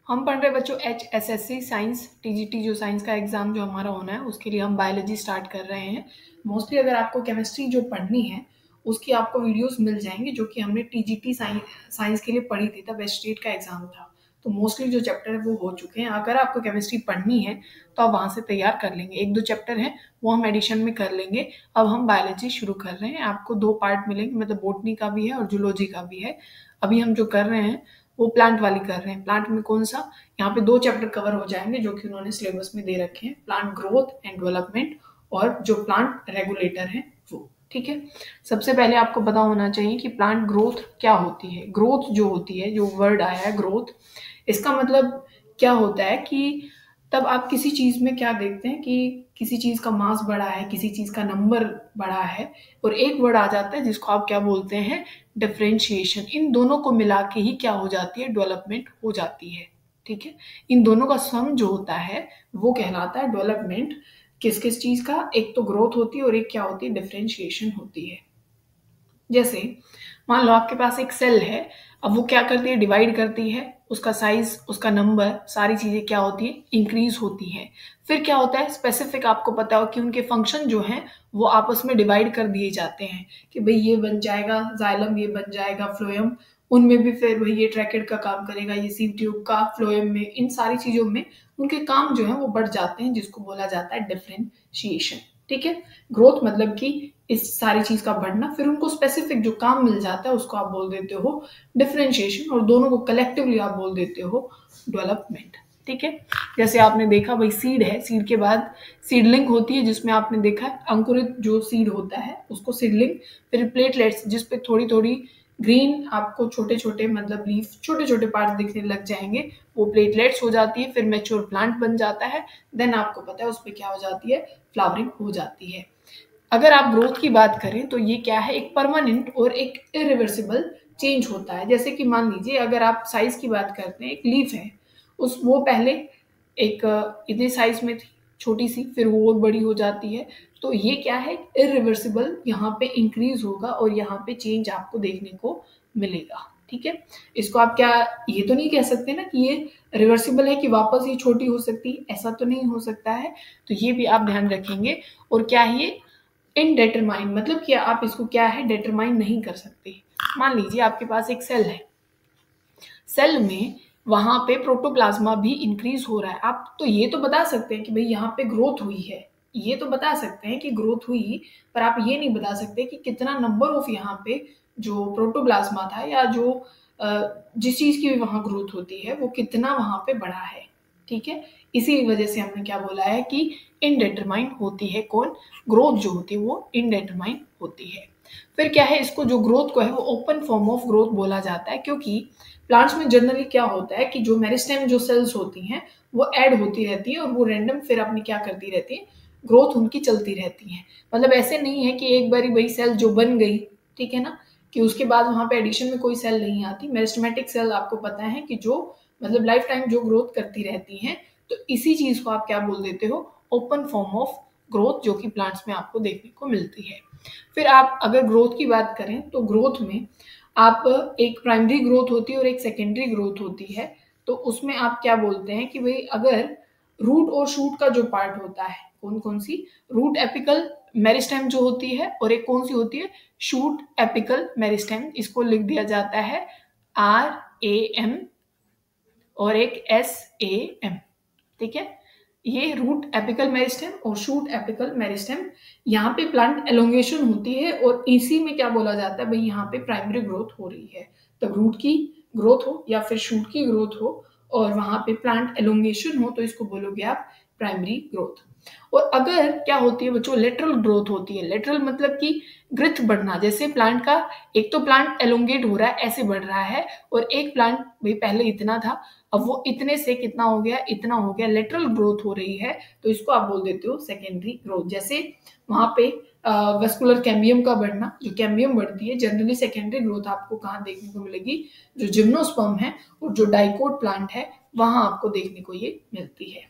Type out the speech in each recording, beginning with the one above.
हम पढ़ रहे बच्चों HSSC साइंस TGT जो साइंस का एग्ज़ाम जो हमारा होना है उसके लिए हम बायोलॉजी स्टार्ट कर रहे हैं। मोस्टली अगर आपको केमिस्ट्री जो पढ़नी है उसकी आपको वीडियोस मिल जाएंगे जो कि हमने TGT साइंस के लिए पढ़ी थी, तब स्टेट का एग्ज़ाम था। तो मोस्टली जो चैप्टर है वो हो चुके हैं। अगर आपको केमिस्ट्री पढ़नी है तो आप वहाँ से तैयार कर लेंगे। एक दो चैप्टर हैं वो हम एडिशन में कर लेंगे। अब हम बायोलॉजी शुरू कर रहे हैं। आपको दो पार्ट मिलेंगे, मतलब बोटनी का भी है और जूलॉजी का भी है। अभी हम जो कर रहे हैं वो प्लांट वाली कर रहे हैं। प्लांट में कौन सा, यहाँ पे दो चैप्टर कवर हो जाएंगे जो कि उन्होंने सिलेबस में दे रखे हैं, प्लांट ग्रोथ एंड डेवलपमेंट और जो प्लांट रेगुलेटर है वो। ठीक है, सबसे पहले आपको पता होना चाहिए कि प्लांट ग्रोथ क्या होती है। ग्रोथ जो होती है, जो वर्ड आया है ग्रोथ, इसका मतलब क्या होता है कि तब आप किसी चीज में क्या देखते हैं कि किसी चीज का मास बढ़ा है, किसी चीज का नंबर बढ़ा है और एक वर्ड आ जाता है जिसको आप क्या बोलते हैं, डिफरेंशिएशन। इन दोनों को मिला के ही क्या हो जाती है, डेवलपमेंट हो जाती है। ठीक है, इन दोनों का सम जो होता है वो कहलाता है डेवलपमेंट। किस किस चीज का, एक तो ग्रोथ होती है और एक क्या होती है, डिफरेंशिएशन होती है। जैसे मान लो आपके पास एक सेल है, अब वो क्या करती है, डिवाइड करती है, उसका साइज, उसका नंबर, सारी चीजें क्या होती है, इंक्रीज होती है। फिर क्या होता है, स्पेसिफिक आपको पता हो कि उनके फंक्शन जो हैं वो आपस में डिवाइड कर दिए जाते हैं कि भाई ये बन जाएगा जाइलम, ये बन जाएगा फ्लोएम, उनमें भी फिर वही ये ट्रैकेट का काम करेगा, ये सीव ट्यूब का, फ्लोएम में, इन सारी चीजों में उनके काम जो है वो बढ़ जाते हैं, जिसको बोला जाता है डिफरेंशिएशन। ठीक है, ग्रोथ मतलब कि इस सारी चीज का बढ़ना, फिर उनको स्पेसिफिक जो काम मिल जाता है उसको आप बोल देते हो डिफरेंशिएशन, और दोनों को कलेक्टिवली आप बोल देते हो डेवलपमेंट। ठीक है, जैसे आपने देखा भाई सीड है, सीड के बाद सीडलिंग होती है जिसमें आपने देखा है अंकुरित जो सीड होता है उसको सीडलिंग, फिर प्लेटलेट्स जिसपे थोड़ी थोड़ी ग्रीन आपको छोटे छोटे मतलब लीफ, छोटे छोटे पार्ट दिखने लग जाएंगे, वो प्लेटलेट्स हो जाती है, फिर मैच्योर प्लांट बन जाता है, देन आपको पता है उसपे क्या हो जाती है, फ्लावरिंग हो जाती है। अगर आप ग्रोथ की बात करें तो ये क्या है, एक परमानेंट और एक इरिवर्सिबल चेंज होता है। जैसे कि मान लीजिए अगर आप साइज की बात करते हैं, एक लीफ है, उस वो पहले एक इतने साइज में थी छोटी सी, फिर वो और बड़ी हो जाती है, तो ये क्या है, इरिवर्सिबल, यहाँ पे इंक्रीज होगा और यहाँ पे चेंज आपको देखने को मिलेगा। ठीक है, इसको आप क्या ये तो नहीं कह सकते ना कि ये रिवर्सिबल है कि वापस ये छोटी हो सकती है, ऐसा तो नहीं हो सकता है, तो ये भी आप ध्यान रखेंगे। और क्या है ये इनडेटरमाइन, मतलब कि आप इसको क्या है, डिटरमाइन नहीं कर सकते। मान लीजिए आपके पास एक सेल है, सेल में वहां पे प्रोटोप्लाज्मा भी इंक्रीज हो रहा है, आप तो ये तो बता सकते हैं कि भाई यहाँ पे ग्रोथ हुई है, ये तो बता सकते हैं कि ग्रोथ हुई, पर आप ये नहीं बता सकते कि कितना नंबर ऑफ यहाँ पे जो प्रोटोप्लाज्मा था या जो जिस चीज की भी वहां ग्रोथ होती है वो कितना वहां पे बढ़ा है। ठीक है, इसी वजह से हमने क्या बोला है कि इनडेटरमाइन होती है, कौन, ग्रोथ जो होती है वो इनडेटरमाइन होती है। फिर क्या है, इसको जो ग्रोथ को है वो ओपन फॉर्म ऑफ ग्रोथ बोला जाता है, क्योंकि प्लांट्स में जनरली क्या होता है कि जो मेरिस्टेम जो सेल्स होती हैं वो ऐड होती रहती है और वो रैंडम फिर अपनी क्या करती रहती है, ग्रोथ उनकी चलती रहती है। मतलब ऐसे नहीं है कि एक बारी वही सेल जो बन गई, ठीक है ना, कि उसके बाद वहां पे एडिशन में कोई सेल नहीं आती। मेरिस्टेमेटिक सेल आपको पता है कि जो मतलब लाइफ टाइम जो ग्रोथ करती रहती हैं, तो इसी चीज को आप क्या बोल देते हो, ओपन फॉर्म ऑफ ग्रोथ, जो कि प्लांट्स में आपको देखने को मिलती है। फिर आप अगर ग्रोथ की बात करें तो ग्रोथ में आप एक प्राइमरी ग्रोथ होती है और एक सेकेंडरी ग्रोथ होती है। तो उसमें आप क्या बोलते हैं कि भाई अगर रूट और शूट का जो पार्ट होता है, कौन कौन सी, रूट एपिकल मेरिस्टेम जो होती है और एक कौन सी होती है, शूट एपिकल मेरिस्टेम, इसको लिख दिया जाता है RAM और एक SAM। ठीक है, ये रूट एपिकल मेरिस्टेम और शूट एपिकल मेरिस्टेम, यहाँ पे प्लांट एलोंगेशन होती है और इसी में क्या बोला जाता है भाई यहाँ पे प्राइमरी ग्रोथ हो रही है। तो रूट की ग्रोथ हो या फिर शूट की ग्रोथ हो और वहां पे प्लांट एलोंगेशन हो तो इसको बोलोगे आप प्राइमरी ग्रोथ। और अगर क्या होती है बच्चों, लेटरल ग्रोथ होती है। लेटरल मतलब कि ग्रिथ बढ़ना, जैसे प्लांट का एक तो प्लांट एलोंगेट हो रहा है, ऐसे बढ़ रहा है, और एक प्लांट भाई पहले इतना था अब वो इतने से कितना हो गया, इतना हो गया, लेटरल ग्रोथ हो रही है, तो इसको आप बोल देते हो सेकेंडरी ग्रोथ। जैसे वहां पे वेस्कुलर कैम्बियम का बढ़ना, जो कैम्बियम बढ़ती है, जनरली सेकेंडरी ग्रोथ आपको कहाँ देखने को मिलेगी, जो जिम्नोस्पर्म है और जो डाइकोट प्लांट है वहां आपको देखने को ये मिलती है।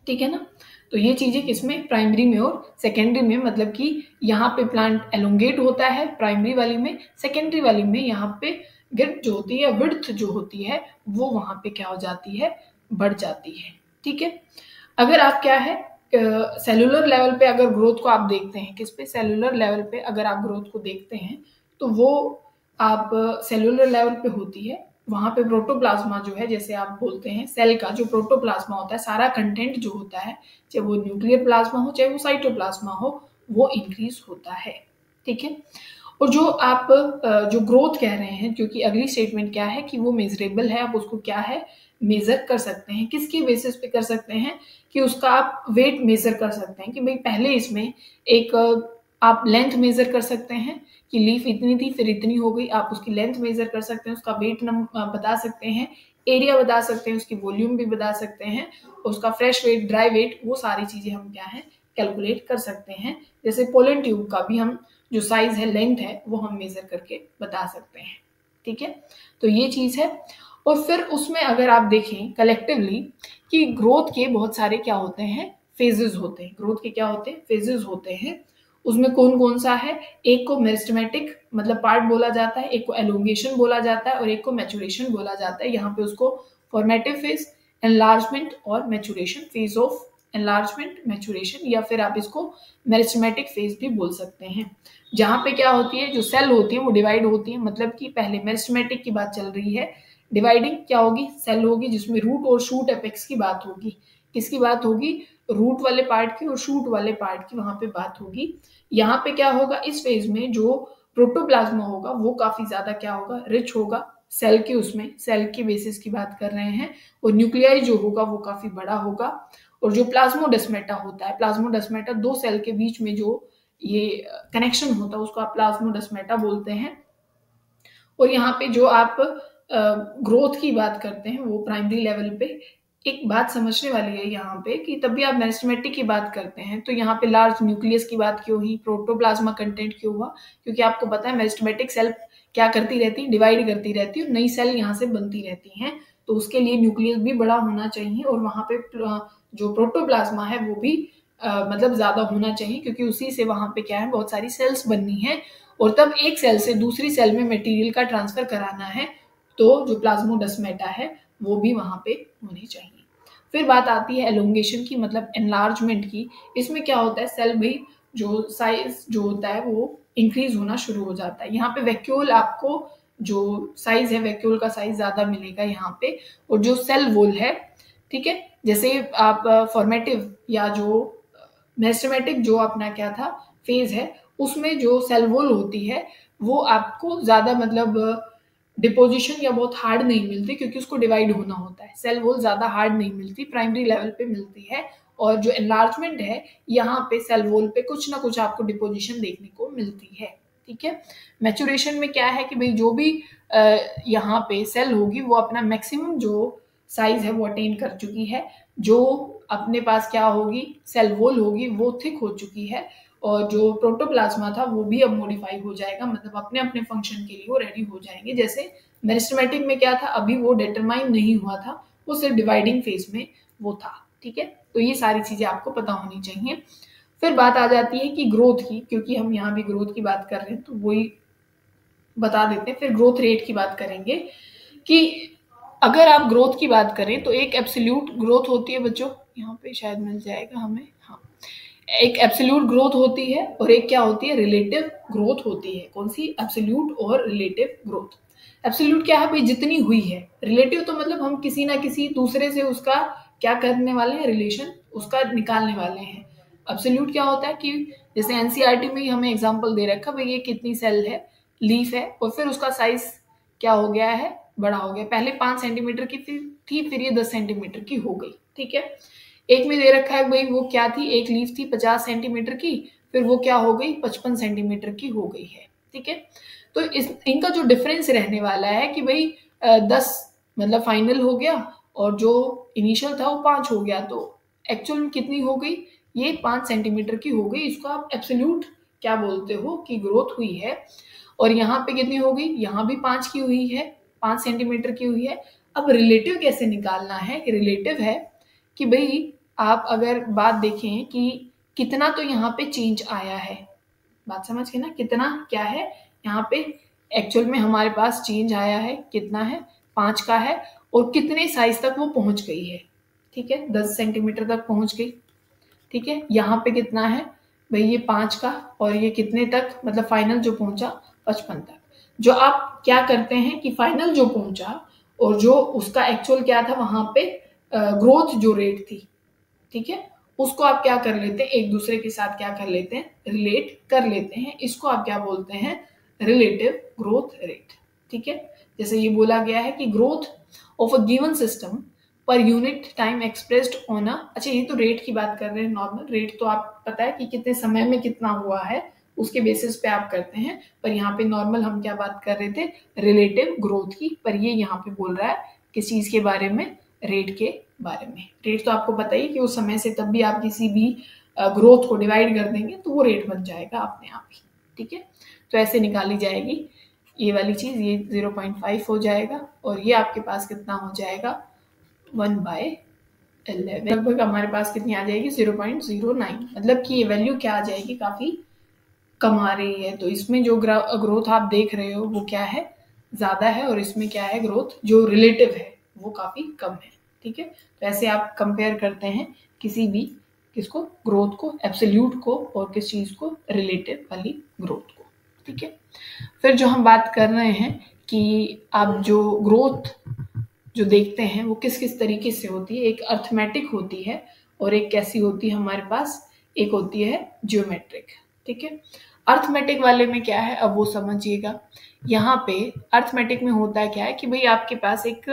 ठीक है ना, तो ये चीजें किसमें, प्राइमरी में और सेकेंडरी में, मतलब कि यहाँ पे प्लांट एलोंगेट होता है प्राइमरी वाली में, सेकेंडरी वाली में यहाँ पे गिर्थ जो होती है या विड्थ जो होती है वो वहां पे क्या हो जाती है, बढ़ जाती है। ठीक है, अगर आप क्या है सेलुलर लेवल पे अगर ग्रोथ को आप देखते हैं, किस पे, सेलुलर लेवल पे अगर आप ग्रोथ को देखते हैं तो वो आप सेलुलर लेवल पे होती है। वहां पे प्रोटोप्लाज्मा जो है, जैसे आप बोलते हैं सेल का जो प्रोटोप्लाज्मा होता है, सारा कंटेंट जो होता है, चाहे वो न्यूक्लियर प्लाज्मा हो चाहे वो साइटोप्लाज्मा हो, वो इंक्रीज होता है। ठीक है, और जो आप जो ग्रोथ कह रहे हैं, क्योंकि अगली स्टेटमेंट क्या है कि वो मेजरेबल है, आप उसको क्या है मेजर कर सकते हैं। किसकी बेसिस पे कर सकते हैं कि उसका आप वेट मेजर कर सकते हैं कि भाई पहले इसमें एक आप लेंथ मेजर कर सकते हैं कि लीफ इतनी थी फिर इतनी हो गई, आप उसकी लेंथ मेजर कर सकते हैं, उसका वेट बता सकते हैं, एरिया बता सकते हैं, उसकी वॉल्यूम भी बता सकते हैं, उसका फ्रेश वेट, ड्राई वेट, वो सारी चीजें हम क्या है कैलकुलेट कर सकते हैं। जैसे पोलन ट्यूब का भी हम जो साइज है, लेंथ है, वो हम मेजर करके बता सकते हैं। ठीक है, तो ये चीज है। और फिर उसमें अगर आप देखें कलेक्टिवली कि ग्रोथ के बहुत सारे क्या होते हैं, फेजेस होते हैं। ग्रोथ के क्या होते हैं, फेजेस होते हैं। उसमें कौन कौन सा है, एक को मेरिस्टेमेटिक मतलब पार्ट बोला जाता है, एक को एलोंगेशन बोला जाता है और एक को मैचुरेशन बोला जाता है। यहाँ पे उसको फॉर्मेटिव फेज, एनलार्जमेंट और maturation, phase of enlargement, maturation, या फिर आप इसको मेरिस्टेमेटिक फेज भी बोल सकते हैं। जहां पे क्या होती है, जो सेल होती है वो डिवाइड होती है, मतलब कि पहले मेरिस्टेमेटिक की बात चल रही है, डिवाइडिंग क्या होगी, सेल होगी जिसमें रूट और शूट एपेक्स की बात होगी। किसकी बात होगी, रूट वाले पार्ट की और शूट वाले पार्ट की वहां पे बात होगी। यहाँ पे क्या होगा, इस फेज में जो प्रोटोप्लाज्मा होगा वो काफी ज्यादा क्या होगा, रिच होगा सेल के, उसमें सेल की बेसिस की बात कर रहे हैं, और न्यूक्लियाई जो होगा वो काफी बड़ा होगा। और जो प्लाज्मोडेस्मेटा होता है, प्लाज्मोडेस्मेटा दो सेल के बीच में जो ये कनेक्शन होता है उसको आप प्लाज्मोडेस्मेटा बोलते हैं। और यहाँ पे जो आप ग्रोथ की बात करते हैं वो प्राइमरी लेवल पे, एक बात समझने वाली है यहाँ पे कि तब भी आप मेरिस्टेमेटिक की बात करते हैं तो यहाँ पे लार्ज न्यूक्लियस की बात क्यों हुई, प्रोटोप्लाज्मा कंटेंट क्यों हुआ, क्योंकि आपको पता है मेरिस्टेमेटिक सेल क्या करती रहती है, डिवाइड करती रहती है और नई सेल यहाँ से बनती रहती हैं, तो उसके लिए न्यूक्लियस भी बड़ा होना चाहिए और वहां पे जो प्रोटोप्लाज्मा है वो भी मतलब ज्यादा होना चाहिए, क्योंकि उसी से वहां पे क्या है बहुत सारी सेल्स बननी है और तब एक सेल से दूसरी सेल में मटेरियल का ट्रांसफर कराना है, तो जो प्लाज्मोडेस्मेटा है वो भी वहां पे होनी चाहिए। फिर बात आती है एलोंगेशन की, मतलब एनलार्जमेंट की। इसमें क्या होता है, सेल भी जो साइज जो होता है वो इंक्रीज होना शुरू हो जाता है। यहाँ पे वैक्यूल आपको जो साइज है, वैक्यूल का साइज ज्यादा मिलेगा यहाँ पे, और जो सेल वॉल है, ठीक है, जैसे आप फॉर्मेटिव या जो मेरिस्टेमेटिक जो अपना क्या था फेज है, उसमें जो सेल वॉल होती है वो आपको ज्यादा मतलब डिपोजिशन या बहुत हार्ड नहीं मिलती, क्योंकि उसको डिवाइड होना होता है। सेल वॉल ज्यादा हार्ड नहीं मिलती, प्राइमरी लेवल पे मिलती है। और जो एनलार्जमेंट है यहाँ पे सेल वॉल पे कुछ ना कुछ आपको डिपोजिशन देखने को मिलती है। ठीक है, मैचुरेशन में क्या है कि भाई जो भी यहाँ पे सेल होगी वो अपना मैक्सिमम जो साइज है वो अटेन कर चुकी है, जो अपने पास क्या होगी, सेल वॉल होगी वो थिक हो चुकी है, और जो प्रोटोप्लाज्मा था वो भी अब मॉडिफाई हो जाएगा, मतलब अपने अपने फंक्शन के लिए वो रेडी हो जाएंगे। जैसे मेरिस्टेमेटिक में क्या था, अभी वो डिटरमाइन नहीं हुआ था, वो सिर्फ डिवाइडिंग फेज में वो था। ठीक है, तो ये सारी चीजें आपको पता होनी चाहिए। फिर बात आ जाती है कि ग्रोथ की, क्योंकि हम यहाँ भी ग्रोथ की बात कर रहे हैं तो वही बता देते हैं। फिर ग्रोथ रेट की बात करेंगे कि अगर आप ग्रोथ की बात करें तो एक एब्सोल्यूट ग्रोथ होती है बच्चों, यहाँ पे शायद मिल जाएगा हमें, हाँ, एक एब्सोल्यूट ग्रोथ होती है और एक क्या होती है, रिलेटिव ग्रोथ होती है। कौन सी, एब्सोल्यूट और रिलेटिव ग्रोथ। एब्सोल्यूट क्या है भाई, जितनी हुई है, रिलेटिव तो मतलब हम किसी ना किसी दूसरे से उसका क्या करने वाले हैं, रिलेशन उसका निकालने वाले हैं। एब्सोल्यूट क्या होता है कि जैसे एनसीईआरटी में ही हमें एग्जांपल दे रखा भाई ये कितनी सेल है, लीफ है, और फिर उसका साइज क्या हो गया है, बड़ा हो गया। पहले 5 सेंटीमीटर की थी, फिर ये 10 सेंटीमीटर की हो गई। ठीक है, एक में दे रखा है भाई वो क्या थी, एक लीफ थी 50 सेंटीमीटर की, फिर वो क्या हो गई 55 सेंटीमीटर की हो गई है। ठीक है, तो इनका जो डिफरेंस रहने वाला है कि भाई 10 मतलब फाइनल हो गया और जो इनिशियल था वो 5 हो गया, तो एक्चुअल में कितनी हो गई, ये 5 सेंटीमीटर की हो गई। इसको आप एब्सोल्यूट क्या बोलते हो कि ग्रोथ हुई है। और यहाँ पे कितनी हो गई, यहाँ भी 5 की हुई है, 5 सेंटीमीटर की हुई है। अब रिलेटिव कैसे निकालना है, रिलेटिव है कि भाई आप अगर बात देखें कि कितना तो यहाँ पे चेंज आया है, बात समझ के ना, कितना क्या है यहाँ पे एक्चुअल में हमारे पास चेंज आया है कितना है, 5 का है, और कितने साइज तक वो पहुंच गई है, ठीक है, 10 सेंटीमीटर तक पहुंच गई, ठीक है। यहाँ पे कितना है भाई, ये 5 का, और ये कितने तक, मतलब फाइनल जो पहुंचा 55 तक। जो आप क्या करते हैं कि फाइनल जो पहुंचा और जो उसका एक्चुअल क्या था वहां पे ग्रोथ जो रेट थी, ठीक है, उसको आप क्या कर लेते हैं, एक दूसरे के साथ क्या कर लेते हैं, रिलेट कर लेते हैं। इसको आप क्या बोलते हैं, रिलेटिव ग्रोथ रेट, ठीक है। जैसे ये बोला गया है कि growth of a given system per unit time expressed on a, अच्छा ये तो रेट की बात कर रहे हैं, नॉर्मल रेट तो आप पता है कि कितने समय में कितना हुआ है उसके बेसिस पे आप करते हैं, पर यहाँ पे नॉर्मल हम क्या बात कर रहे थे, रिलेटिव ग्रोथ की, पर ये यहाँ पे बोल रहा है किस चीज के बारे में, रेट के बारे में। रेट तो आपको पता ही कि उस समय से तब भी आप किसी भी ग्रोथ को डिवाइड कर देंगे तो वो रेट बन जाएगा अपने आप ही, ठीक है। तो ऐसे निकाली जाएगी ये वाली चीज, ये 0.5 हो जाएगा, और ये आपके पास कितना हो जाएगा, 1/11, लगभग हमारे पास कितनी आ जाएगी, 0.09, मतलब कि ये वैल्यू क्या आ जाएगी, काफी कम आ रही है। तो इसमें जो ग्रोथ आप देख रहे हो वो क्या है, ज्यादा है, और इसमें क्या है, ग्रोथ जो रिलेटिव है वो काफी कम है, ठीक है। तो ऐसे आप कंपेयर करते हैं किसी भी, किसको, ग्रोथ को, एब्सोल्यूट को, और किस चीज को, रिलेटिव वाली ग्रोथ को, ठीक है। फिर जो हम बात कर रहे हैं कि आप जो ग्रोथ जो देखते हैं वो किस किस तरीके से होती है, एक अर्थमेटिक होती है, और एक कैसी होती है हमारे पास, एक होती है जियोमेट्रिक, ठीक है। अर्थमेटिक वाले में क्या है, अब वो समझिएगा। यहाँ पे अर्थमेटिक में होता है क्या है कि भाई आपके पास एक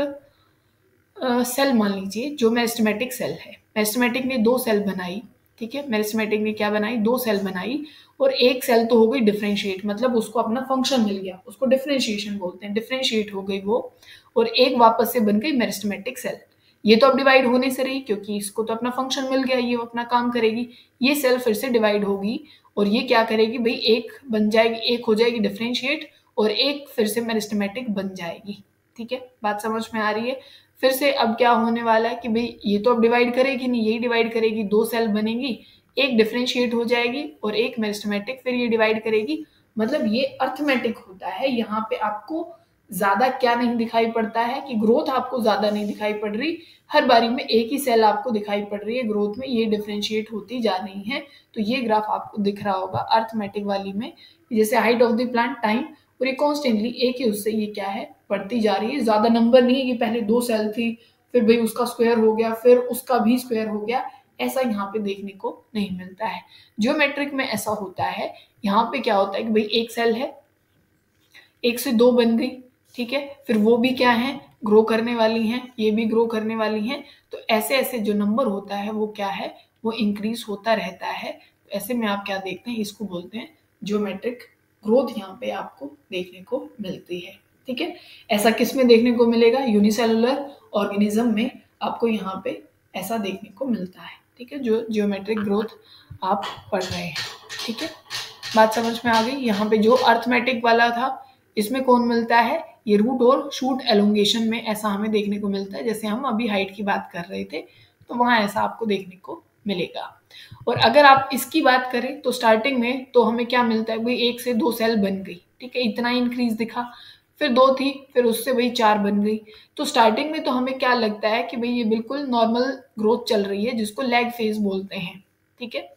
सेल मान लीजिए जो मेरिस्टेमेटिक सेल है, मेरिस्टेमेटिक ने 2 सेल बनाई, ठीक है, मेरिस्टेमेटिक ने क्या बनाई, 2 सेल बनाई, और एक सेल तो हो गई डिफरेंशिएट, मतलब उसको अपना फंक्शन मिल गया, उसको डिफरेंशिएशन बोलते हैं, डिफरेंशिएट हो गई वो, और एक वापस से बन गई मेरिस्टेमेटिक सेल। ये तो अब डिवाइड होने से रही क्योंकि इसको तो अपना फंक्शन मिल गया, ये अपना काम करेगी। ये सेल फिर से डिवाइड होगी और ये क्या करेगी भाई, एक बन जाएगी, एक हो जाएगी डिफरेंशिएट, और एक फिर से मेरिस्टेमेटिक बन जाएगी, ठीक है, बात समझ में आ रही है। फिर से अब क्या होने वाला है कि भाई ये तो अब डिवाइड करेगी नहीं, यही डिवाइड करेगी, 2 सेल बनेंगी, एक डिफरेंशिएट हो जाएगी और एक मेरिस्टेमेटिक, फिर ये डिवाइड करेगी। मतलब ये अर्थमेटिक होता है, यहाँ पे आपको ज्यादा क्या नहीं दिखाई पड़ता है कि ग्रोथ आपको ज्यादा नहीं दिखाई पड़ रही, हर बारी में एक ही सेल आपको दिखाई पड़ रही है ग्रोथ में, ये डिफरेंशिएट होती जा रही है। तो ये ग्राफ आपको दिख रहा होगा अर्थमेटिक वाली में, जैसे height of the plant time, और ये कॉन्स्टेंटली एक ही उससे ये क्या है, बढ़ती जा रही है। ज्यादा नंबर नहीं है कि पहले 2 सेल थी, फिर भाई उसका स्क्वायर हो गया, फिर उसका भी स्क्वायर हो गया, ऐसा यहाँ पे देखने को नहीं मिलता है। ज्योमेट्रिक में ऐसा होता है, यहाँ पे क्या होता है कि भाई एक सेल है, 1 से 2 बन गई, ठीक है, फिर वो भी क्या है, ग्रो करने वाली हैं, ये भी ग्रो करने वाली हैं। तो ऐसे ऐसे जो नंबर होता है वो क्या है, वो इंक्रीज होता रहता है। ऐसे में आप क्या देखते हैं, इसको बोलते हैं ज्योमेट्रिक ग्रोथ, यहाँ पे आपको देखने को मिलती है, ठीक है। ऐसा किस में देखने को मिलेगा, यूनिसेलुलर ऑर्गेनिज्म में आपको यहाँ पे ऐसा देखने को मिलता है, ठीक है, जो ज्योमेट्रिक ग्रोथ आप पढ़ रहे हैं, ठीक है, बात समझ में आ गई। यहाँ पे जो अर्थमेटिक वाला था इसमें कौन मिलता है, ये रूट और शूट एलोंगेशन में ऐसा हमें देखने को मिलता है, जैसे हम अभी हाइट की बात कर रहे थे, तो वहां ऐसा आपको देखने को मिलेगा। और अगर आप इसकी बात करें तो स्टार्टिंग में तो हमें क्या मिलता है भाई, 1 से 2 सेल बन गई, ठीक है, इतना इंक्रीज दिखा, फिर 2 थी, फिर उससे भाई 4 बन गई। तो स्टार्टिंग में तो हमें क्या लगता है कि भाई ये बिल्कुल नॉर्मल ग्रोथ चल रही है, जिसको लैग फेज बोलते हैं, ठीक है।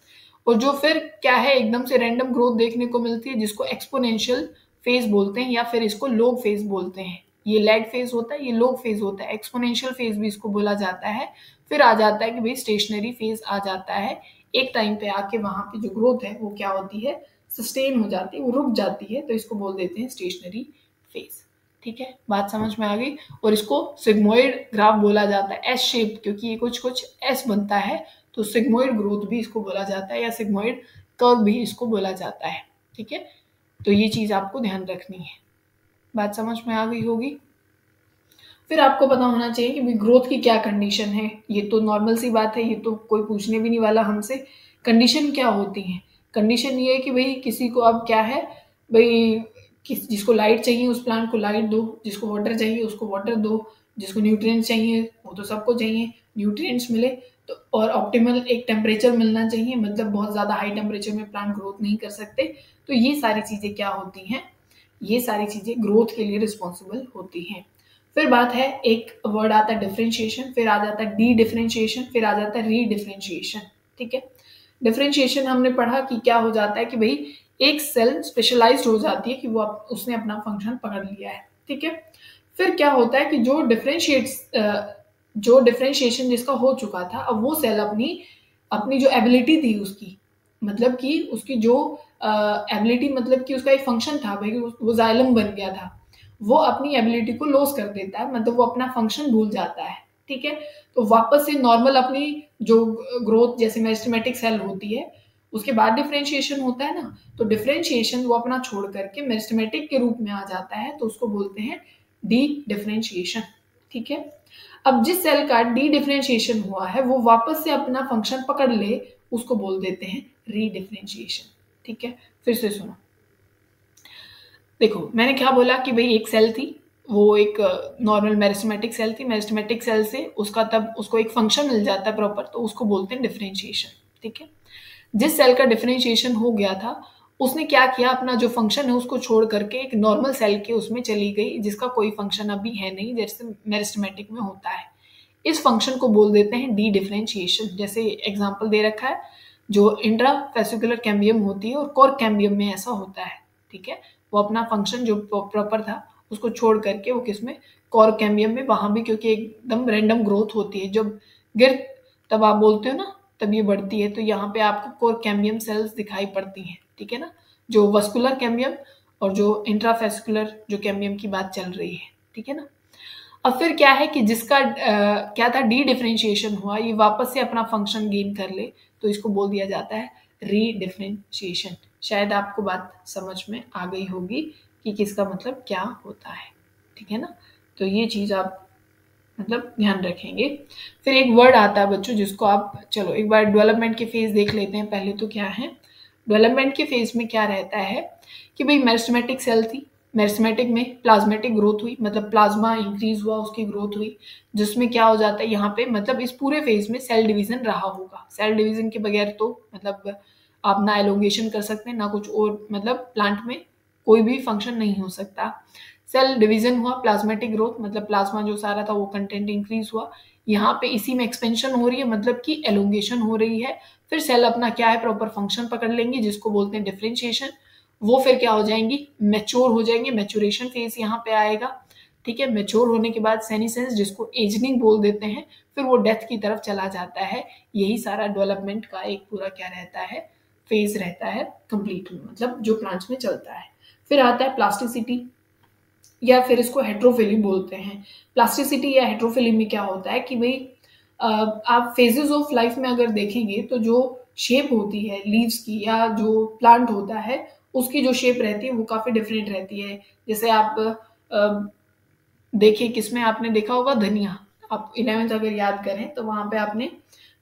और जो फिर क्या है, एकदम से रैंडम ग्रोथ देखने को मिलती है, जिसको एक्सपोनेंशियल फेज बोलते हैं, या फिर इसको लोग फेज बोलते हैं। ये लैग फेज होता है, ये लोग फेज होता है, एक्सपोनेंशियल फेज भी इसको बोला जाता है। फिर आ जाता है कि भाई स्टेशनरी फेज आ जाता है, एक टाइम पे आके वहां पे जो ग्रोथ है वो क्या होती है, सस्टेन हो जाती है, वो रुक जाती है, तो इसको बोल देते हैं स्टेशनरी फेज, ठीक है, बात समझ में आ गई। और इसको सिग्मोइड ग्राफ बोला जाता है, एस शेप, क्योंकि ये कुछ कुछ एस बनता है, तो सिग्मोइड ग्रोथ भी इसको बोला जाता है, या सिग्मोइड कर्व भी इसको बोला जाता है, ठीक है। तो ये चीज आपको ध्यान रखनी है, बात समझ में आ गई होगी। फिर आपको पता होना चाहिए कि ग्रोथ की क्या कंडीशन है, ये तो नॉर्मल सी बात है, ये तो कोई पूछने भी नहीं वाला हमसे। कंडीशन क्या होती है, कंडीशन ये है कि भाई किसी को अब क्या है भाई, जिसको लाइट चाहिए उस प्लांट को लाइट दो, जिसको वाटर चाहिए उसको वाटर दो, जिसको न्यूट्रिएंट्स चाहिए वो तो सबको चाहिए, न्यूट्रिएंट्स मिले तो, और ऑप्टिमल एक टेम्परेचर मिलना चाहिए, मतलब बहुत ज़्यादा हाई टेम्परेचर में प्लांट ग्रोथ नहीं कर सकते। तो ये सारी चीज़ें क्या होती हैं, ये सारी चीजें ग्रोथ के लिए रिस्पॉन्सिबल होती हैं। फिर बात है, एक वर्ड आता है डिफरेंशिएशन, फिर आ जाता है डी डिफरेंशिएशन, फिर आ जाता है री डिफरेंशिएशन। ठीक है, डिफरेंशिएशन हमने पढ़ा कि क्या हो जाता है कि भाई एक सेल स्पेशलाइज्ड हो जाती है कि वो उसने अपना फंक्शन पकड़ लिया है। ठीक है, फिर क्या होता है कि जो डिफरेंशिएशन जिसका हो चुका था, अब वो सेल अपनी अपनी जो एबिलिटी थी उसकी, मतलब कि उसकी जो एबिलिटी, मतलब कि उसका एक फंक्शन था भाई, वो जाइलम बन गया था, वो अपनी एबिलिटी को लॉस कर देता है, मतलब वो अपना फंक्शन भूल जाता है। ठीक है, तो वापस से नॉर्मल अपनी जो ग्रोथ जैसे मेरिस्टेमेटिक सेल होती है उसके बाद डिफरेंशिएशन होता है ना, तो डिफरेंशिएशन वो अपना छोड़ करके मेरिस्टेमेटिक के रूप में आ जाता है, तो उसको बोलते हैं डी डिफरेंशिएशन। ठीक है, अब जिस सेल का डी डिफरेंशिएशन हुआ है वो वापस से अपना फंक्शन पकड़ ले, उसको बोल देते हैं री डिफरेंशिएशन। ठीक है, फिर से सुनो, देखो मैंने क्या बोला कि भाई एक सेल थी, वो एक नॉर्मल मेरिस्टेमेटिक सेल थी, मेरिस्टेमेटिक सेल से उसका तब उसको एक फंक्शन मिल जाता है प्रॉपर, तो उसको बोलते हैं डिफरेंशिएशन। ठीक है, जिस सेल का डिफरेंशिएशन हो गया था उसने क्या किया, अपना जो फंक्शन है उसको छोड़ करके एक नॉर्मल सेल के उसमें चली गई जिसका कोई फंक्शन अभी है नहीं, जैसे मेरिस्टेमेटिक में होता है। इस फंक्शन को बोल देते हैं डी डिफरेंशिएशन। जैसे एग्जांपल दे रखा है, जो इंट्राफेसिकुलर कैम्बियम होती है और कोर कैम्बियम में ऐसा होता है। ठीक है, वो अपना फंक्शन जो प्रॉपर था उसको छोड़ करके वो किसमें, कोर कैम्बियम में, वहां भी क्योंकि एकदम रैंडम ग्रोथ होती है, जब गिर तब आप बोलते हो ना तब ये बढ़ती है, तो यहाँ पे आपको कोर कैम्बियम सेल्स दिखाई पड़ती हैं। ठीक है ना, जो वस्कुलर कैम्बियम और जो इंट्राफेसिकुलर जो कैम्बियम की बात चल रही है। ठीक है ना, अब फिर क्या है कि जिसका क्या था, डी डिफरेंशिएशन हुआ, ये वापस से अपना फंक्शन गेन कर ले, तो इसको बोल दिया जाता है री डिफरेंशिएशन। शायद आपको बात समझ में आ गई होगी कि किसका मतलब क्या होता है। ठीक है ना, तो ये चीज आप मतलब ध्यान रखेंगे। फिर एक वर्ड आता है बच्चों जिसको आप, चलो एक बार डेवलपमेंट के फेज देख लेते हैं पहले। तो क्या है, डेवलपमेंट के फेज में क्या रहता है कि भाई मेरिस्टेमेटिक सेल थी, मेरिस्टेमेटिक में प्लाज्मेटिक ग्रोथ हुई, मतलब प्लाज्मा इंक्रीज हुआ, उसकी ग्रोथ हुई, जिसमें क्या हो जाता है यहाँ पे, मतलब इस पूरे फेज में सेल डिवीजन रहा होगा। सेल डिवीजन के बगैर तो मतलब आप ना एलोंगेशन कर सकते हैं ना कुछ और, मतलब प्लांट में कोई भी फंक्शन नहीं हो सकता। सेल डिवीजन हुआ, प्लाज्मेटिक ग्रोथ, मतलब प्लाज्मा जो सारा था वो कंटेंट इंक्रीज हुआ, यहाँ पे इसी में एक्सपेंशन हो रही है, मतलब कि एलोंगेशन हो रही है। फिर सेल अपना क्या है, प्रॉपर फंक्शन पकड़ लेंगी जिसको बोलते हैं डिफरेंशिएशन। वो फिर क्या हो जाएंगी, मैच्योर हो जाएंगे, मैच्योरेशन फेज यहाँ पे आएगा। ठीक है, मैच्योर होने के बाद सेनिसेंस, जिसको एजनिंग बोल देते हैं, फिर वो डेथ की तरफ चला जाता है। यही सारा डेवलपमेंट का एक पूरा क्या रहता है, फेज रहता है कंप्लीट, मतलब जो प्लांट्स में चलता है। फिर आता है प्लास्टिसिटी, या फिर इसको हेट्रोफिली बोलते हैं। प्लास्टिसिटी या हेट्रोफिली में क्या होता है कि भाई आप फेजेस ऑफ लाइफ में अगर देखेंगे तो जो शेप होती है लीव्स की, या जो प्लांट होता है उसकी जो शेप रहती है वो काफी डिफरेंट रहती है। जैसे आप देखिए, किसमें आपने देखा होगा, धनिया, आप 11th अगर याद करें तो वहां पे आपने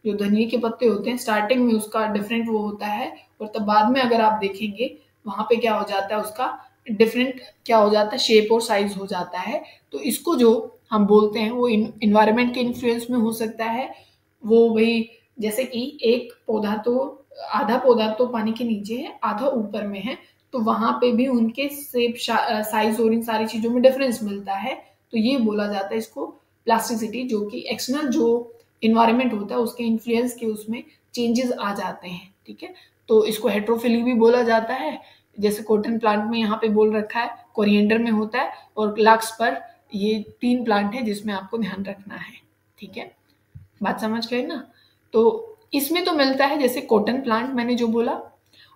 जो धनिया के पत्ते होते हैं स्टार्टिंग में उसका डिफरेंट वो होता है, और तब बाद में अगर आप देखेंगे वहां पे क्या हो जाता है, उसका डिफरेंट क्या हो जाता है, शेप और साइज हो जाता है। तो इसको जो हम बोलते हैं वो इन्वायरमेंट के इन्फ्लुएंस में हो सकता है। वो भाई जैसे कि एक पौधा तो, आधा पौधा तो पानी के नीचे है, आधा ऊपर में है, तो वहां पे भी उनके शेप साइज और इन सारी चीजों में डिफरेंस मिलता है। तो ये बोला जाता है इसको प्लास्टिसिटी, जो कि एक्सटर्नल जो इन्वायरमेंट होता है उसके इन्फ्लुएंस के उसमें चेंजेस आ जाते हैं। ठीक है, तो इसको हेट्रोफिली भी बोला जाता है, जैसे कॉटन प्लांट में यहाँ पे बोल रखा है, कोरिएंडर में होता है, और लाक्स पर। ये 3 प्लांट है जिसमें आपको ध्यान रखना है। ठीक है, बात समझ गए ना। तो इसमें तो मिलता है, जैसे कॉटन प्लांट मैंने जो बोला,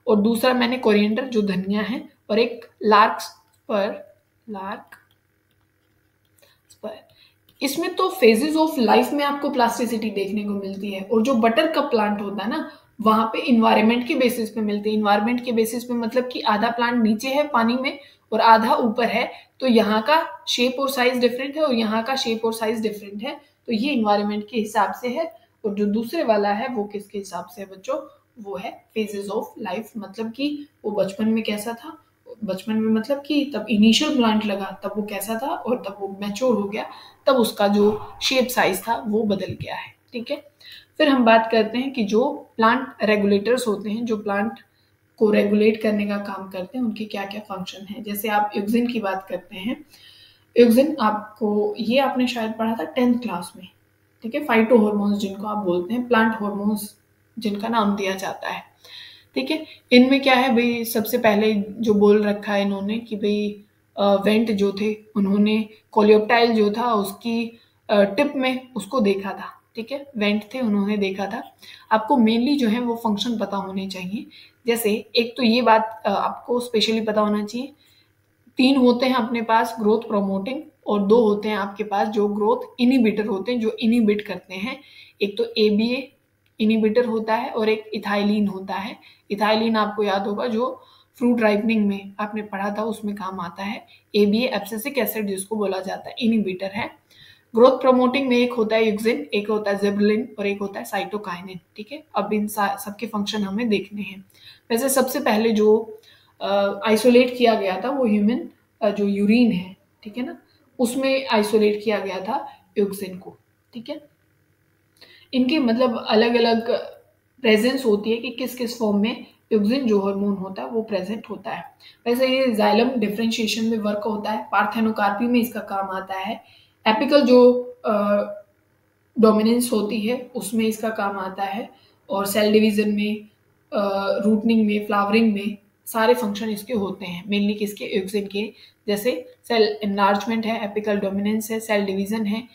और दूसरा मैंने कोरिएंडर जो धनिया है, और एक लार्क पर। इसमें तो फेजेस ऑफ लाइफ में आपको प्लास्टिसिटी देखने को मिलती है, और जो बटर कप प्लांट होता है ना वहां पे इन्वायरमेंट के बेसिस पे मिलते हैं। इन्वायरमेंट के बेसिस पे मतलब कि आधा प्लांट नीचे है पानी में और आधा ऊपर है, तो यहाँ का शेप और साइज डिफरेंट है और यहाँ का शेप और साइज डिफरेंट है। तो ये इन्वायरमेंट के हिसाब से है, और जो दूसरे वाला है वो किसके हिसाब से है बच्चों, वो है फेजेस ऑफ लाइफ, मतलब कि वो बचपन में कैसा था, बचपन में मतलब कि तब इनिशियल प्लांट लगा तब वो कैसा था, और तब वो मैच्योर हो गया तब उसका जो शेप साइज था वो बदल गया है। ठीक है, फिर हम बात करते हैं कि जो प्लांट रेगुलेटर्स होते हैं, जो प्लांट को रेगुलेट करने का काम करते हैं, उनके क्या क्या फंक्शन है। जैसे आप यूक्सिन की बात करते हैं, यूक्सिन आपको ये आपने शायद पढ़ा था 10th क्लास में, ठीक है, फाइटो हॉर्मोन्स जिनको आप बोलते हैं, प्लांट हॉर्मोन्स जिनका नाम दिया जाता है, ठीक है। इनमें क्या है भाई, सबसे पहले जो बोल रखा है इन्होंने कि भाई वेंट जो थे उन्होंने कोलियोप्टाइल जो था उसकी टिप में उसको देखा था, ठीक है, वेंट थे उन्होंने देखा था। आपको मेनली जो है वो फंक्शन पता होने चाहिए। जैसे एक तो ये बात आपको स्पेशली पता होना चाहिए, 3 होते हैं अपने पास ग्रोथ प्रोमोटिंग और 2 होते हैं आपके पास जो ग्रोथ इनिबिटर होते हैं, जो इनिबिट करते हैं। एक तो ABA इनिबिटर होता है और एक इथाइलिन होता है। इथाइलिन आपको याद होगा जो फ्रूट राइपनिंग में आपने पढ़ा था उसमें काम आता है। ABA एब्सिसिक एसिड जिसको बोला जाता है इनिबिटर है। ग्रोथ प्रमोटिंग में एक होता है यूक्सिन, एक होता है जिबरेलिन और एक होता है साइटोकाइनिन, ठीक है। अब इन सबके फंक्शन हमें देखने हैं। वैसे सबसे पहले जो आइसोलेट किया गया था वो ह्यूमन जो यूरिन है, ठीक है ना, उसमें आइसोलेट किया गया था यूक्सिन को, ठीक है। इनकी मतलब अलग अलग प्रेजेंस होती है कि किस किस फॉर्म में यूक्सिन जो हार्मोन होता है वो प्रेजेंट होता है। वैसे ये जाइलम डिफरेंशिएशन में वर्क होता है, पार्थेनोकार्पी में इसका काम आता है, एपिकल जो डोमिनेंस होती है उसमें इसका काम आता है, और सेल डिवीजन में, रूटनिंग में, फ्लावरिंग में सारे फंक्शन इसके होते हैं, मेनली किसके, यूक्सिन के। जैसे सेल एनलार्जमेंट है, एपिकल डोमिनेंस है, सेल डिवीजन है।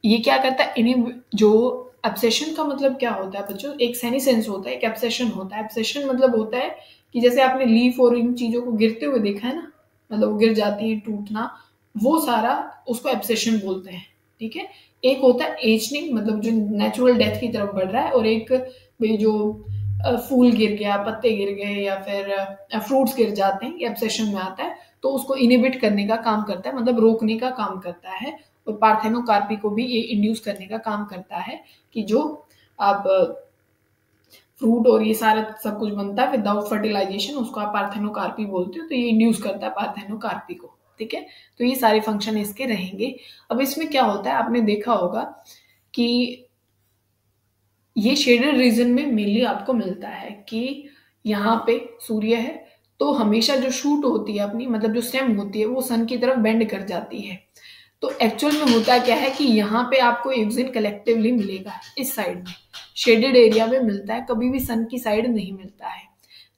ये क्या करता है, इन्हीं जो एब्सेशन का मतलब क्या होता है बच्चों, एक सेनिसेंस होता है, एक एब्सेशन होता है। एब्सेशन मतलब होता है कि जैसे आपने लीफ और इन चीजों को गिरते हुए देखा है ना, मतलब वो गिर जाती है, टूटना, वो सारा उसको एब्सेशन बोलते हैं, ठीक है। एक होता है एजनिंग, मतलब जो नेचुरल डेथ की तरफ बढ़ रहा है, और एक भाई जो फूल गिर गया, पत्ते गिर गए या फिर फ्रूट्स गिर जाते हैं, ये एब्सेशन में आता है, तो उसको इनिबिट करने का काम करता है, मतलब रोकने का काम करता है। और पार्थेनोकार्पी को भी ये इंड्यूस करने का काम करता है कि जो आप फ्रूट और ये सारा सब कुछ बनता है विदाउट फर्टिलाइजेशन, उसको आप पार्थेनोकार्पी बोलते हो, तो ये इंड्यूस करता है पार्थेनोकार्पी को, ठीक है। तो ये सारे फंक्शन इसके रहेंगे। अब इसमें क्या होता है, आपने देखा होगा कि ये शेडेड रीजन में मेनली आपको मिलता है कि यहाँ पे सूर्य है तो हमेशा जो शूट होती है अपनी, मतलब जो स्टेम होती है वो सन की तरफ बेंड कर जाती है। तो एक्चुअल में होता क्या है कि यहाँ पे आपको यूक्सिन कलेक्टिवली मिलेगा, इस साइड में शेडेड एरिया में मिलता है, कभी भी सन की साइड नहीं मिलता है।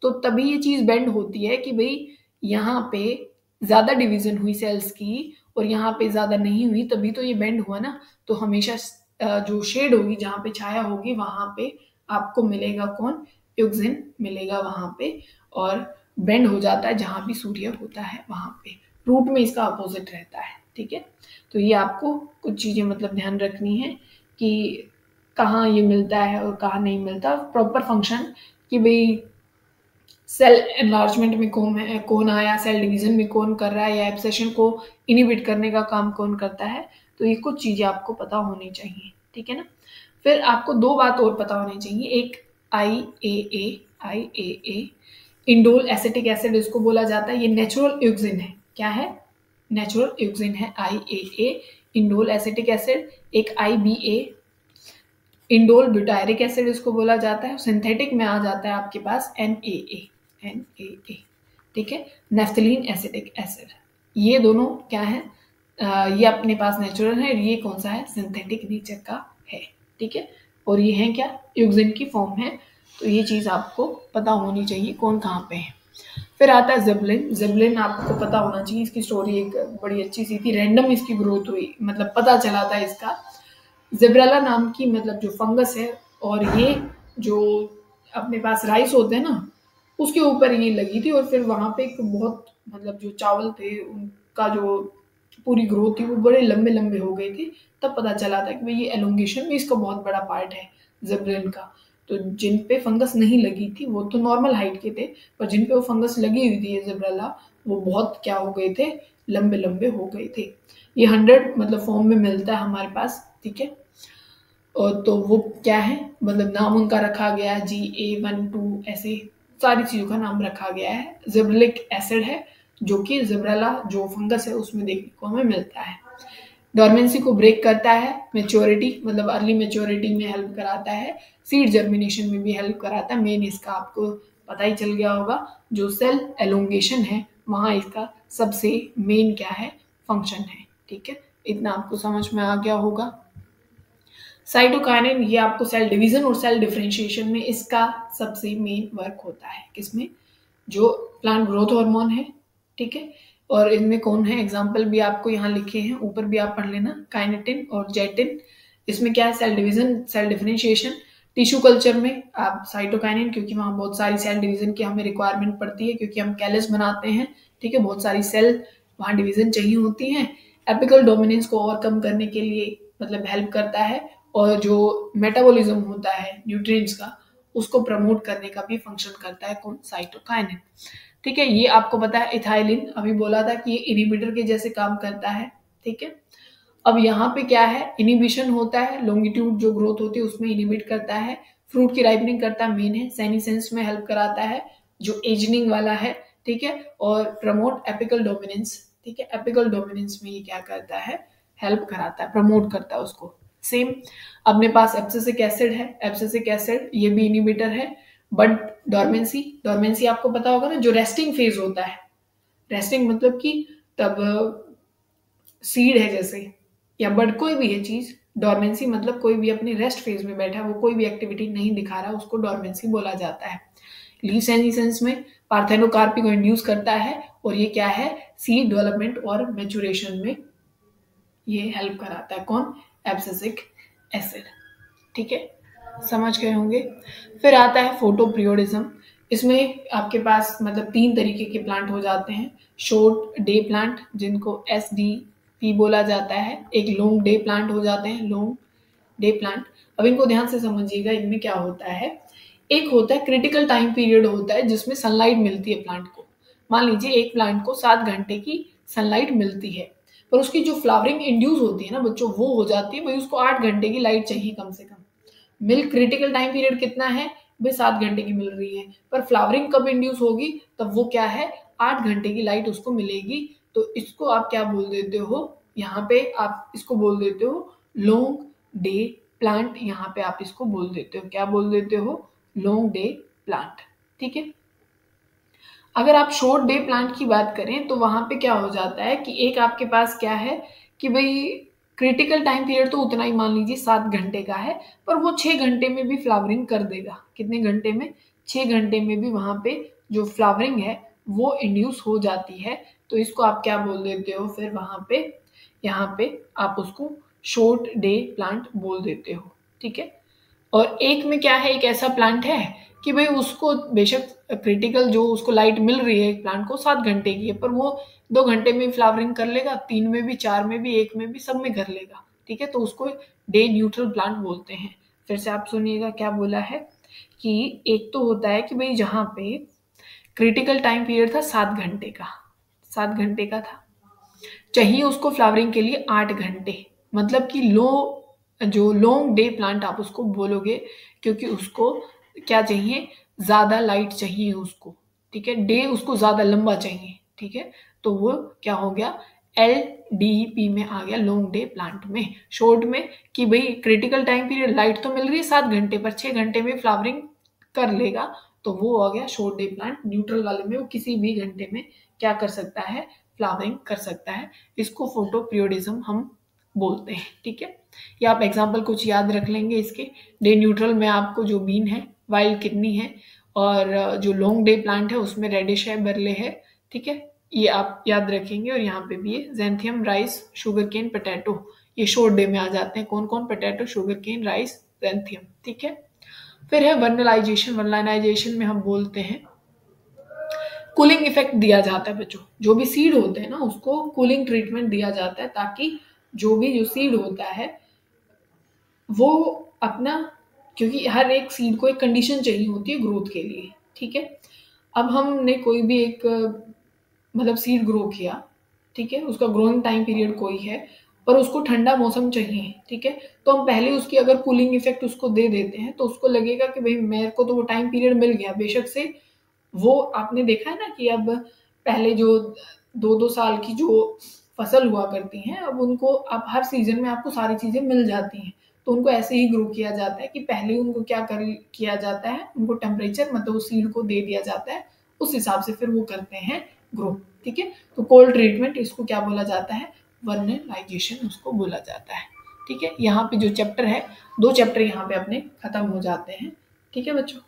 तो तभी ये चीज बेंड होती है कि भाई यहाँ पे ज्यादा डिवीजन हुई सेल्स की और यहाँ पे ज्यादा नहीं हुई, तभी तो ये बेंड हुआ ना। तो हमेशा जो शेड होगी, जहाँ पे छाया होगी, वहां पे आपको मिलेगा कौन, यूक्सिन मिलेगा वहां पे, और बेंड हो जाता है जहां भी सूर्य होता है वहां पे। रूट में इसका अपोजिट रहता है, ठीक है। तो ये आपको कुछ चीजें मतलब ध्यान रखनी है कि कहाँ ये मिलता है और कहाँ नहीं मिलता। प्रॉपर फंक्शन कि भाई सेल एनलार्जमेंट में कौन आया, सेल डिवीजन में कौन कर रहा है, या एब्सेशन को इनिबिट करने का काम कौन करता है, तो ये कुछ चीजें आपको पता होनी चाहिए, ठीक है ना। फिर आपको 2 बात और पता होनी चाहिए, एक IAA इंडोल एसिटिक एसिड इसको बोला जाता है, ये नेचुरल यूक्सिन है। क्या है, नेचुरल यूक्सिन है IAA इंडोल एसिटिक एसिड। एक IBA इंडोल ब्यूटायरिक एसिड इसको बोला जाता है। सिंथेटिक में आ जाता है आपके पास NAA, ठीक है, नेफ्थलीन एसिटिक एसिड। ये दोनों क्या है, ये अपने पास नेचुरल है, ये कौन सा है, सिंथेटिक नेचर का है, ठीक है। और ये है क्या, यूक्सिन की फॉर्म है। तो ये चीज आपको पता होनी चाहिए कौन कहाँ पे है। फिर आता है जिबलिन। जिबलिन आपको पता होना चाहिए, इसकी स्टोरी एक बड़ी अच्छी सी थी, रैंडम इसकी ग्रोथ हुई, मतलब पता चला था इसका। जिब्रेला नाम की मतलब जो फंगस है, और ये जो अपने पास राइस होते हैं ना उसके ऊपर ये लगी थी, और फिर वहां पे एक बहुत मतलब जो चावल थे उनका जो पूरी ग्रोथ थी वो बड़े लंबे लंबे हो गए थे। तब पता चला था कि भाई ये एलोंगेशन में इसका बहुत बड़ा पार्ट है जिब्रेलिन का। तो जिन पे फंगस नहीं लगी थी वो तो नॉर्मल हाइट के थे, पर जिन पे वो फंगस लगी हुई थी जिब्रेला, वो बहुत क्या हो गए थे, लंबे लंबे हो गए थे। ये 100 मतलब फॉर्म में मिलता है हमारे पास, ठीक है। और तो वो क्या है, मतलब नाम उनका रखा गया है GA12, ऐसे सारी चीजों का नाम रखा गया है। जिब्रेलिक एसिड है जो कि जिब्रेला जो फंगस है उसमें देखने को हमें मिलता है। डोरमेंसी को ब्रेक करता है, मेच्योरिटी मतलब अर्ली मेच्योरिटी में हेल्प कराता है, सीड जर्मिनेशन में भी हेल्प कराता है। मेन इसका आपको पता ही चल गया होगा, जो सेल एलोंगेशन है वहाँ इसका सबसे मेन क्या है, फंक्शन है। ठीक है, इतना आपको समझ में आ गया होगा। साइटोकाइनिन ये आपको सेल डिवीजन और सेल डिफरेंशिएशन में इसका सबसे मेन वर्क होता है। किसमें? जो प्लांट ग्रोथ हार्मोन है। ठीक है, और इनमें कौन है, एग्जाम्पल भी आपको यहाँ लिखे हैं, ऊपर भी आप पढ़ लेना, काइनेटिन और जेटिन। इसमें क्या है, cell division, cell differentiation. Tissue culture में आप साइटोकाइनिन, क्योंकि वहाँ बहुत सारी सेल डिवीजन की हमें रिक्वायरमेंट पड़ती है, क्योंकि हम कैलस बनाते हैं। ठीक है, बहुत सारी सेल वहाँ डिवीजन चाहिए होती हैं। एपिकल डोमिनेंस को ओवरकम करने के लिए मतलब हेल्प करता है, और जो मेटाबॉलिज्म होता है न्यूट्रिएंट्स का, उसको प्रमोट करने का भी फंक्शन करता है कौन, साइटोकाइनिन। ठीक है, ये आपको पता है। इथाइलिन अभी बोला था कि ये इनहिबिटर के जैसे काम करता है। ठीक है, अब यहाँ पे क्या है, इनिबिशन होता है, लॉन्गिट्यूड जो ग्रोथ होती है उसमें इनिबिट करता है, फ्रूट की राइपनिंग करता है, मेन है। सेनिसेंस में हेल्प कराता है, जो एजनिंग वाला है। ठीक है, और प्रमोट एपिकल डोमिनेंस। ठीक है, एपिकल डोमिनेंस में ये क्या करता है, हेल्प कराता है, प्रमोट करता है उसको। सेम अपने पास एब्सिसिक एसिड है, एब्सिसिक एसिड ये भी इनिबिटर है। बट डोरमेंसी, डोरमेंसी आपको पता होगा ना, जो रेस्टिंग फेज होता है। रेस्टिंग मतलब कि तब सीड है जैसे, या बट कोई भी है चीज, डोरमेंसी मतलब कोई भी अपने रेस्ट फेज में बैठा है, वो कोई भी एक्टिविटी नहीं दिखा रहा, उसको डोरमेंसी बोला जाता है। लीफ सेनेसेंस में पार्थेनोकार्पी को इंड्यूस करता है, और ये क्या है, सीड डेवलपमेंट और मैचुरेशन में ये हेल्प कराता है कौन, एब्सिसिक एसिड। ठीक है, समझ गए होंगे। फिर आता है फोटोप्रियोडिज्म। इसमें आपके पास मतलब 3 तरीके के प्लांट हो जाते हैं। शॉर्ट डे प्लांट जिनको SDP बोला जाता है, एक लॉन्ग डे प्लांट हो जाते हैं, लॉन्ग डे प्लांट। अब इनको ध्यान से समझिएगा, इनमें क्या होता है, एक होता है क्रिटिकल टाइम पीरियड होता है जिसमें सनलाइट मिलती है प्लांट को। मान लीजिए एक प्लांट को 7 घंटे की सनलाइट मिलती है, पर उसकी जो फ्लावरिंग इंड्यूस होती है ना बच्चों, वो हो जाती है भाई उसको 8 घंटे की लाइट चाहिए कम से कम। मिल्क क्रिटिकल टाइम पीरियड कितना है भाई, 7 घंटे की मिल रही है, पर फ्लावरिंग कब इंड्यूस होगी, तब वो क्या है, 8 घंटे की लाइट उसको मिलेगी। तो इसको आप क्या बोल देते हो, यहाँ पे आप इसको बोल देते हो लॉन्ग डे प्लांट। यहाँ पे आप इसको बोल देते हो, क्या बोल देते हो, लॉन्ग डे प्लांट। ठीक है, अगर आप शॉर्ट डे प्लांट की बात करें तो वहां पे क्या हो जाता है कि एक आपके पास क्या है कि भाई क्रिटिकल टाइम पीरियड तो उतना ही मान लीजिए 7 घंटे का है, पर वो 6 घंटे में भी फ्लावरिंग कर देगा। कितने घंटे में, 6 घंटे में भी वहां पे जो फ्लावरिंग है वो इंड्यूस हो जाती है। तो इसको आप क्या बोल देते हो फिर वहां पे, यहाँ पे आप उसको शॉर्ट डे प्लांट बोल देते हो। ठीक है, और एक में क्या है, एक ऐसा प्लांट है कि भाई उसको बेशक क्रिटिकल जो उसको लाइट मिल रही है एक प्लांट को 7 घंटे की है, पर वो 2 घंटे में फ्लावरिंग कर लेगा, 3 में भी, 4 में भी, 1 में भी, सब में कर लेगा। ठीक है, तो उसको डे न्यूट्रल प्लांट बोलते हैं। फिर से आप सुनिएगा क्या बोला है कि एक तो होता है कि भाई जहाँ पे क्रिटिकल टाइम पीरियड था 7 घंटे का, 7 घंटे का था, चाहिए उसको फ्लावरिंग के लिए 8 घंटे, मतलब कि जो लॉन्ग डे प्लांट आप उसको बोलोगे, क्योंकि उसको क्या चाहिए, ज्यादा लाइट चाहिए उसको। ठीक है, डे उसको ज्यादा लंबा चाहिए। ठीक है, तो वो क्या हो गया, LDP में आ गया, लॉन्ग डे प्लांट में। शॉर्ट में कि भाई क्रिटिकल टाइम पीरियड, लाइट तो मिल रही है 7 घंटे, पर 6 घंटे में फ्लावरिंग कर लेगा, तो वो आ गया शॉर्ट डे प्लांट। न्यूट्रल वाले में वो किसी भी घंटे में क्या कर सकता है, फ्लावरिंग कर सकता है। इसको फोटोप्रियोडिज्म हम बोलते हैं। ठीक है, या आप एग्जाम्पल कुछ याद रख लेंगे इसके। डे न्यूट्रल में आपको जो बीन है, वाइल्ड किडनी है, और जो लॉन्ग डे प्लांट है उसमें रेडिश है, बरले है। ठीक है, ये आप याद रखेंगे। और यहाँ पे भी है जेंथियम, राइस, शुगर केन, पोटैटो, ये शॉर्ट डे में आ जाते हैं। कौन कौन, पोटैटो, शुगर केन, राइस, जेंथियम। ठीक है, फिर है वर्नलाइजेशन। वर्नलाइजेशन में हम बोलते हैं कूलिंग इफेक्ट दिया जाता है बच्चों, जो भी सीड होते हैं ना उसको कूलिंग ट्रीटमेंट दिया जाता है, ताकि जो सीड होता है वो अपना, क्योंकि हर एक सीड को एक कंडीशन चाहिए होती है ग्रोथ के लिए। ठीक है, अब हमने कोई भी एक मतलब सीड ग्रो किया, ठीक है, उसका ग्रोइंग टाइम पीरियड कोई है, पर उसको ठंडा मौसम चाहिए। ठीक है, तो हम पहले उसकी अगर कूलिंग इफेक्ट उसको दे देते हैं, तो उसको लगेगा कि भाई मेरे को तो वो टाइम पीरियड मिल गया, बेशक से वो आपने देखा है ना कि अब पहले जो 2-2 साल की जो फसल हुआ करती हैं, अब उनको अब हर सीजन में आपको सारी चीजें मिल जाती हैं, तो उनको ऐसे ही ग्रो किया जाता है कि पहले उनको किया जाता है, उनको टेम्परेचर मतलब उस सीड को दे दिया जाता है, उस हिसाब से फिर वो करते हैं ग्रो। ठीक है, तो कोल्ड ट्रीटमेंट इसको क्या बोला जाता है, वर्नलाइजेशन उसको बोला जाता है। ठीक है, यहाँ पे जो चैप्टर है, 2 चैप्टर यहाँ पे अपने खत्म हो जाते हैं। ठीक है बच्चों।